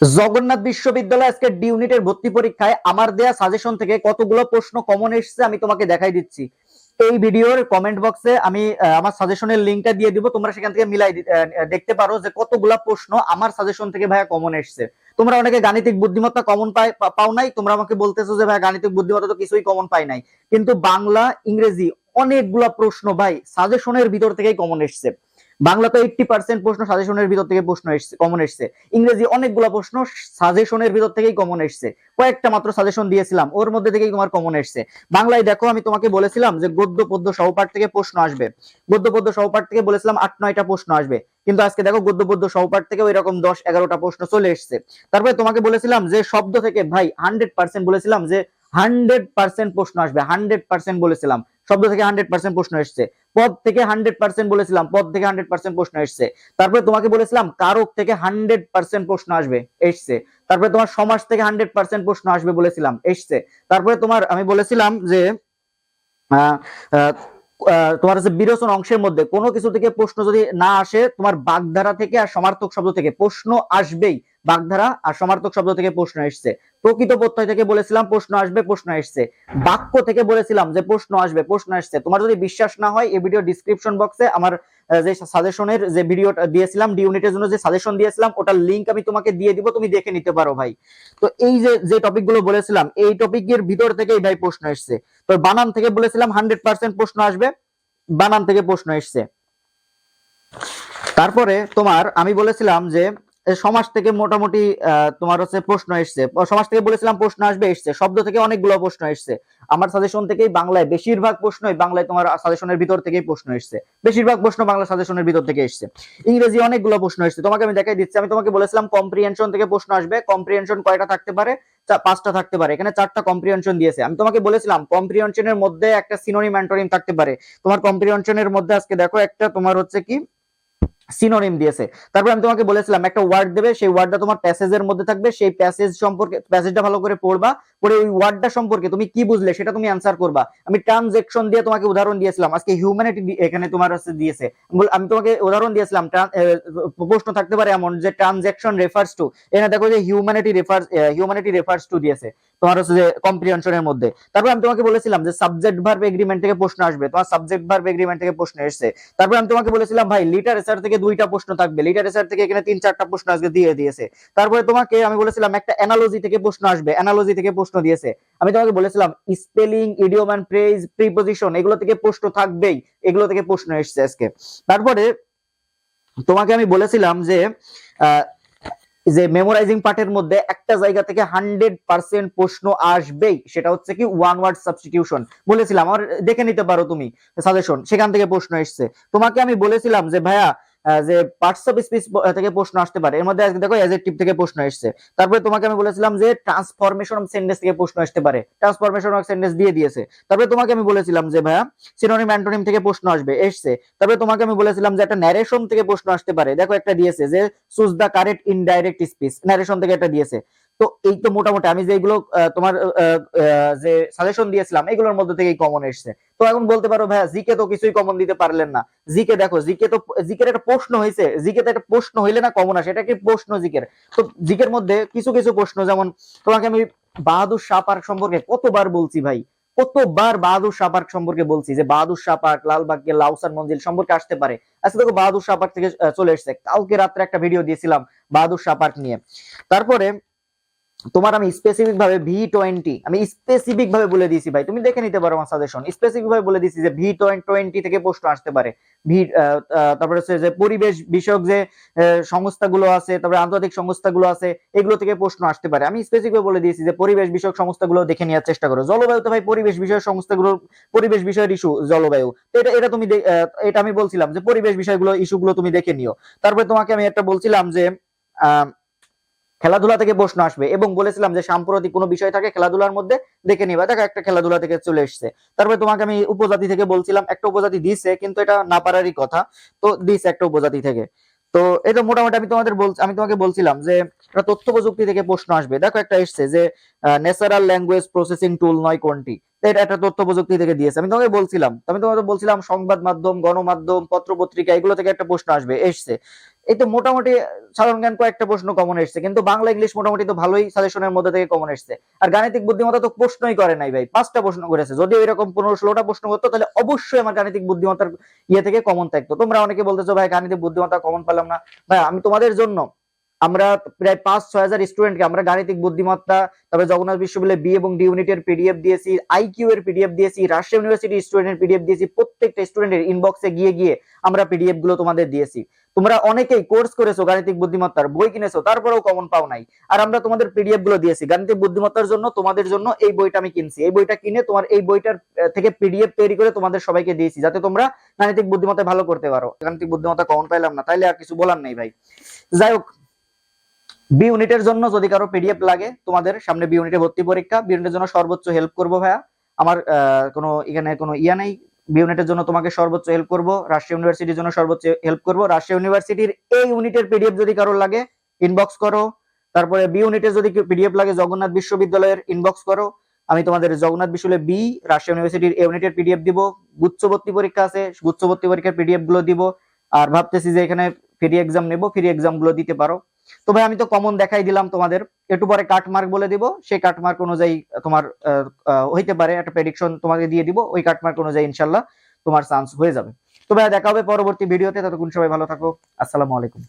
জগন্নাথ বিশ্ববিদ্যালয় আজকে ডি ইউনিটের ভর্তি পরীক্ষায় আমার দেয়া সাজেশন থেকে কতগুলো প্রশ্ন কমন এসেছে আমি তোমাকে দেখাই দিচ্ছি। এই ভিডিওর কমেন্ট বক্সে আমি আমার সাজেশনের লিংকটা দিয়ে দিব, তোমরা সেখান থেকে মিলাই দেখতে পারো যে কতগুলা প্রশ্ন আমার সাজেশন থেকে ভাইয়া কমন এসেছে। তোমরা অনেকে গাণিতিক বুদ্ধিমত্তা কমন পাও নাই, তোমরা আমাকে বলতেছো যে ভাইয়া গাণিতিক বুদ্ধিমত্তা তো কিছুই কমন পাই নাই, কিন্তু বাংলা ইংরেজি অনেকগুলা প্রশ্ন ভাই সাজেশনের ভিতর থেকেই কমন এসেছে। বাংলা তো 80% প্রশ্ন সাজেশনের ভিতর থেকে প্রশ্ন এসেছে, কমন এসেছে। ইংরেজি অনেকগুলো প্রশ্ন সাজেশনের ভিতর থেকেই কমন এসেছে, কয়েকটা মাত্র সাজেশন দিয়েছিলাম ওর মধ্যে থেকেই তোমার কমন এসেছে। বাংলায় দেখো আমি তোমাকে বলেছিলাম যে গদ্য পদ্য সহপাঠ থেকে প্রশ্ন আসবে, গদ্য পদ্য সহপাঠ থেকে বলেছিলাম 8-9টা প্রশ্ন আসবে, কিন্তু আজকে দেখো গদ্য পদ্য সহপাঠ থেকে ওই রকম 10-11টা প্রশ্ন চলে এসেছে। তারপরে তোমাকে বলেছিলাম যে শব্দ থেকে ভাই 100% বলেছিলাম যে 100% প্রশ্ন আসবে, 100% বলেছিলাম শব্দ থেকে 100% প্রশ্ন এসেছে। পদ থেকে 100% বলেছিলাম, পদ থেকে 100% প্রশ্ন এসেছে। তারপরে তোমাকে বলেছিলাম কারক থেকে 100% প্রশ্ন আসবে, এসেছে। তারপরে তোমার সমাস থেকে 100% প্রশ্ন আসবে বলেছিলাম, এসেছে। তারপরে তোমার আমি বলেছিলাম যে আহ আহ তোমার হচ্ছে বিরোচন অংশের মধ্যে কোনো কিছু থেকে প্রশ্ন যদি না আসে, তোমার বাগধারা থেকে আর সমার্থক শব্দ থেকে প্রশ্ন আসবেই। বাগধারা আর সমার্থক শব্দ থেকে প্রশ্ন এসেছে। প্রকৃত প্রত্যয় থেকে বলেছিলাম প্রশ্ন আসবে, প্রশ্ন এসেছে। বাক্য থেকে বলেছিলাম যে প্রশ্ন আসবে, প্রশ্ন এসেছে। তোমার যদি বিশ্বাস না হয় এই ভিডিও ডিসক্রিপশন বক্সে আমার যে সাজেশনের যে ভিডিওটা দিয়েছিলাম, ডি ইউনিটের জন্য যে সাজেশন দিয়েছিলাম, ওটার লিংক আমি তোমাকে দিয়ে দিব, তুমি দেখে নিতে পারো ভাই। তো এই যে যে টপিক গুলো বলেছিলাম এই টপিকের ভিতর থেকেই ভাই প্রশ্ন এসেছে। তো বানান থেকে বলেছিলাম 100% প্রশ্ন আসবে, বানান থেকে প্রশ্ন এসেছে। তারপরে তোমার আমি বলেছিলাম যে সমাজ থেকে মোটামুটি তোমার হচ্ছে প্রশ্ন এসছে, সমাজ থেকে বলেছিলাম প্রশ্ন আসবে, এসছে। শব্দ থেকে অনেকগুলো প্রশ্ন এসছে। আমার সাজেশন থেকেই বাংলায় বেশিরভাগ প্রশ্নই বাংলায় তোমার সাজেশনের ভিতর থেকেই প্রশ্ন এসছে, বেশিরভাগ প্রশ্ন বাংলা সাজেশনের ভিতর থেকে এসছে। ইংরেজি অনেকগুলো প্রশ্ন এসছে, তোমাকে আমি দেখাই দিচ্ছি। আমি তোমাকে বলেছিলাম কম্প্রিহেনশন থেকে প্রশ্ন আসবে। কম্প্রিহেনশন কয়টা থাকতে পারে? 5টা থাকতে পারে। এখানে 4টা কম্প্রিহেনশন দিয়েছে। আমি তোমাকে বলেছিলাম কম্প্রিহেনশনের মধ্যে একটা সিনোনিম অ্যান্টোনিম থাকতে পারে। তোমার কম্প্রিহেনশনের মধ্যে আজকে দেখো একটা তোমার হচ্ছে কি সিনোনিম দিয়েছে। তারপর আমি তোমাকে বলেছিলাম একটা ওয়ার্ড দেবে, সেই ওয়ার্ডটা তোমার প্যাসেজের মধ্যে থাকবে, সেই প্যাসেজ সম্পর্কে প্যাসেজটা ভালো করে পড়বা, পড়ে ওই ওয়ার্ডটা সম্পর্কে তুমি কি বুঝলে সেটা তুমি অ্যানসার করবা। আমি ট্রানজেকশন দিয়ে তোমাকে উদাহরণ দিয়েছিলাম, আজকে হিউম্যানিটি এখানে তোমার হচ্ছে দিয়েছে। আমি তোমাকে উদাহরণ দিয়েছিলাম প্রশ্ন থাকতে পারে এমন যে ট্রানজেকশন রেফার্স টু, এখানে দেখো যে হিউম্যানিটি রেফার্স টু দিয়েছে তোমার হচ্ছে যে কম্প্রিহেনশনের মধ্যে। তারপর আমি তোমাকে বলেছিলাম যে সাবজেক্ট ভার্ব এগ্রিমেন্ট থেকে প্রশ্ন আসবে, তোমার সাবজেক্ট ভার্ব এগ্রিমেন্ট থেকে প্রশ্ন এসেছে। তারপর আমি তোমাকে বলেছিলাম ভাই লিটারেচার থেকে 2টা প্রশ্ন থাকবে, লিটারেচার থেকে এখানে 3-4টা প্রশ্ন আজকে দিয়ে দিয়েছে। তারপরে তোমাকে আমি বলেছিলাম একটা অ্যানালজি থেকে প্রশ্ন আসবে, অ্যানালজি থেকে প্রশ্ন দিয়েছে। আমি তোমাকে বলেছিলাম spelling, idiom and phrase, preposition এগুলো থেকে প্রশ্ন থাকবেই, এগুলো থেকে প্রশ্ন এসেছে আজকে। তারপরে তোমাকে আমি বলেছিলাম যে যে মেমোরাইজিং পার্টের মধ্যে একটা জায়গা থেকে 100% প্রশ্ন আসবেই, সেটা হচ্ছে কি ওয়ান ওয়ার্ড সাবস্টিটিউশন বলেছিলাম। আর দেখে নিতে পারো তুমি সাজেশন, সেখান থেকে প্রশ্ন এসেছে। তোমাকে আমি বলেছিলাম যে ভাইয়া যে পার্টস অফ স্পিচ থেকে প্রশ্ন আসতে পারে, এর মধ্যে আজকে দেখো অ্যাডজেক্টিভ থেকে প্রশ্ন এসেছে। তারপরে তোমাকে আমি বলেছিলাম যে ট্রান্সফরমেশন অফ সেন্টেন্স থেকে প্রশ্ন আসতে পারে, ট্রান্সফরমেশন অফ সেন্টেন্স দিয়ে দিয়েছে। তারপরে তোমাকে আমি বলেছিলাম যে ভাইয়া সিনোনিম অ্যান্টোনিম থেকে প্রশ্ন আসবে, এসেছে। তারপরে তোমাকে আমি বলেছিলাম যে একটা ন্যারেশন থেকে প্রশ্ন আসতে পারে, দেখো একটা দিয়েছে যে choose the correct indirect speech, narration থেকে একটা দিয়েছে। তো এই তো মোটামুটি আমি যেগুলো তোমার যে সাজেশন দিয়েছিলাম এগুলোর মধ্যে থেকেই কমন এসেছে। তো এখন বলতে পারো ভাইয়া জিকে তো কিছুই কমন দিতে পারলেন না। জিকে দেখো, জিকে তো জিকের একটা প্রশ্ন হয়েছে, জিকে তো একটা প্রশ্ন হইলে না কমন আসে, এটা কি প্রশ্ন জিকের। তো জিকের মধ্যে কিছু কিছু প্রশ্ন, যেমন তোমাকে আমি বাহাদুর শাহ পার্ক সম্পর্কে কতবার বলছি ভাই, কতবার বাহাদুর শাহ পার্ক সম্পর্কে বলছি যে বাহাদুর শাহ পার্ক লালবাগের লাউসার মঞ্জিল সম্পর্কে আসতে পারে। আজকে দেখো বাহাদুর শাহ পার্ক থেকে চলে এসেছে। কালকে রাত্রে একটা ভিডিও দিয়েছিলাম বাহাদুর শাহ পার্ক নিয়ে। তারপরে তোমার আমি স্পেসিফিক ভাবে ভি20 আমি স্পেসিফিক ভাবে বলে দিয়েছি ভাই, তুমি দেখে নিতে পারো আমার সাজেশন। স্পেসিফিক ভাবে বলে দিয়েছি যে ভি20 থেকে প্রশ্ন আসতে পারে। ভি তারপরে হচ্ছে যে পরিবেশ বিষয়ক যে সংস্থাগুলো আছে, তারপরে আন্তর্জাতিক সংস্থাগুলো আছে, এগুলো থেকে প্রশ্ন আসতে পারে। আমি স্পেসিফিক ভাবে বলে দিয়েছি যে পরিবেশ বিষয়ক সংস্থাগুলো দেখে নেওয়ার চেষ্টা করো। জলবায়ুতে ভাই পরিবেশ বিষয়ক সংস্থাগুলো, পরিবেশ বিষয়ের ইস্যু জলবায়ু, তো এটা এটা তুমি এটা আমি বলছিলাম যে পরিবেশ বিষয়গুলো ইস্যুগুলো তুমি দেখে নিও। তারপরে তোমাকে আমি একটা বলছিলাম যে আহ খেলাধুলা থেকে প্রশ্ন আসবে, এবং বলেছিলাম যে সাম্প্রতিক কোনো বিষয় থাকে খেলাধুলার মধ্যে দেখে নিবা, দেখো একটা খেলাধুলা থেকে চলে এসেছে। তারপরে তোমাকে আমি উপজাতি থেকে বলছিলাম, একটা উপজাতি দিছে কিন্তু এটা না পারারই কথা, তো দিছে একটা উপজাতি থেকে। তো এটা মোটামুটি আমি তোমাকে বলছিলাম যে তথ্য প্রযুক্তি থেকে প্রশ্ন আসবে, দেখো একটা এসছে যে ন্যাচারাল ল্যাঙ্গুয়েজ প্রসেসিং টুল নয় কোনটি। এটা একটা তথ্য প্রযুক্তি থেকে দিয়েছে। আমি তোমাকে বলছিলাম সংবাদ মাধ্যম, গণমাধ্যম, পত্র পত্রিকা এগুলো থেকে একটা প্রশ্ন আসবে, এসছে। এই তো মোটামুটি সাধারণ জ্ঞান কয়েকটা প্রশ্ন কমন এসছে, কিন্তু বাংলা ইংলিশ মোটামুটি তো ভালোই সাজেশনের মধ্যে থেকে কমন এসছে। আর গাণিতিক বুদ্ধিমত্তা তো প্রশ্নই করে নাই ভাই, 5টা প্রশ্ন করেছে। যদি এরকম 15-16টা প্রশ্ন করতো তাহলে অবশ্যই আমার গাণিতিক বুদ্ধিমত্তার ইয়ে থেকে কমন থাকতো। তোমরা অনেকে বলতেছো ভাই গাণিতিক বুদ্ধিমত্তা কমন পেলাম না। ভাই আমি তোমাদের জন্য, আমরা প্রায় 5-6 হাজার স্টুডেন্টকে আমরা গাণিতিক বুদ্ধিমত্তা, তবে জগন্নাথ বিশ্ববিদ্যালয় বি এবং ডি ইউনিটের পিডিএফ দিয়েছি, আইকিউ এর পিডিএফ দিয়েছি, রাজশাহী ইউনিভার্সিটি স্টুডেন্টের পিডিএফ দিয়েছি। প্রত্যেকটা স্টুডেন্টের ইনবক্সে গিয়ে গিয়ে আমরা পিডিএফ গুলো তোমাদের দিয়েছি। তোমরা অনেকেই কোর্স করেছো গাণিতিক বুদ্ধিমত্তার, বই কিনেছো, তারপরেও কমন পাও নাই। আর আমরা তোমাদের পিডিএফ গুলো দিয়েছি গাণিতিক বুদ্ধিমত্তার জন্য। তোমাদের জন্য এই বইটা আমি কিনছি, এই বইটা কিনে তোমার এই বইটার থেকে পিডিএফ তৈরি করে তোমাদের সবাইকে দিয়েছি, যাতে তোমরা গাণিতিক বুদ্ধিমত্তা ভালো করতে পারো। গাণিতিক বুদ্ধিমত্তা কমন পাইলাম না, তাইলে আর কিছু বলার নেই ভাই। যাই হোক, বি ইউনিটের জন্য যদি কারো পিডিএফ লাগে, তোমাদের সামনে বি ইউনিটে ভর্তি পরীক্ষা, বি ইউনিটের জন্য সর্বোচ্চ হেল্প করবো ভাইয়া। আমার কোনো এখানে কোনো ইয়া নেই। বি ইউনিটের জন্য তোমাকে সর্বোচ্চ হেল্প করব, রাজশাহী ইউনিভার্সিটির জন্য সর্বোচ্চ হেল্প করব। রাজশাহী ইউনিভার্সিটির এই ইউনিটের পিডিএফ যদি কারোর লাগে ইনবক্স করো। তারপরে বি ইউনিটের যদি পিডিএফ লাগে জগন্নাথ বিশ্ববিদ্যালয়ের ইনবক্স করো। আমি তোমাদের জগন্নাথ বিশ্ববিদ্যালয় বি, রাজশাহী ইউনিভার্সিটির এ ইউনিটের পিডিএফ দিব। গুচ্ছবর্তী পরীক্ষা আছে, গুচ্ছবর্তী পরীক্ষার পিডিএফ গুলো দিব। আর ভাবতেছি যে এখানে ফ্রি এক্সাম নেব, ফ্রি এক্সাম গুলো দিতে পারো। তো ভাই আমি তো কমন দেখাই দিলাম তোমাদের, একটু পরে কাট মার্ক বলে দিব। সেই কাট মার্ক অনুযায়ী তোমার হইতে পারে একটা প্রেডিকশন তোমাকে দিয়ে দিব, ওই কাট মার্ক অনুযায়ী ইনশাল্লাহ তোমার চান্স হয়ে যাবে। তো ভাই দেখা হবে পরবর্তী ভিডিওতে, ততক্ষণ সবাই ভালো থাকো। আসসালামু আলাইকুম।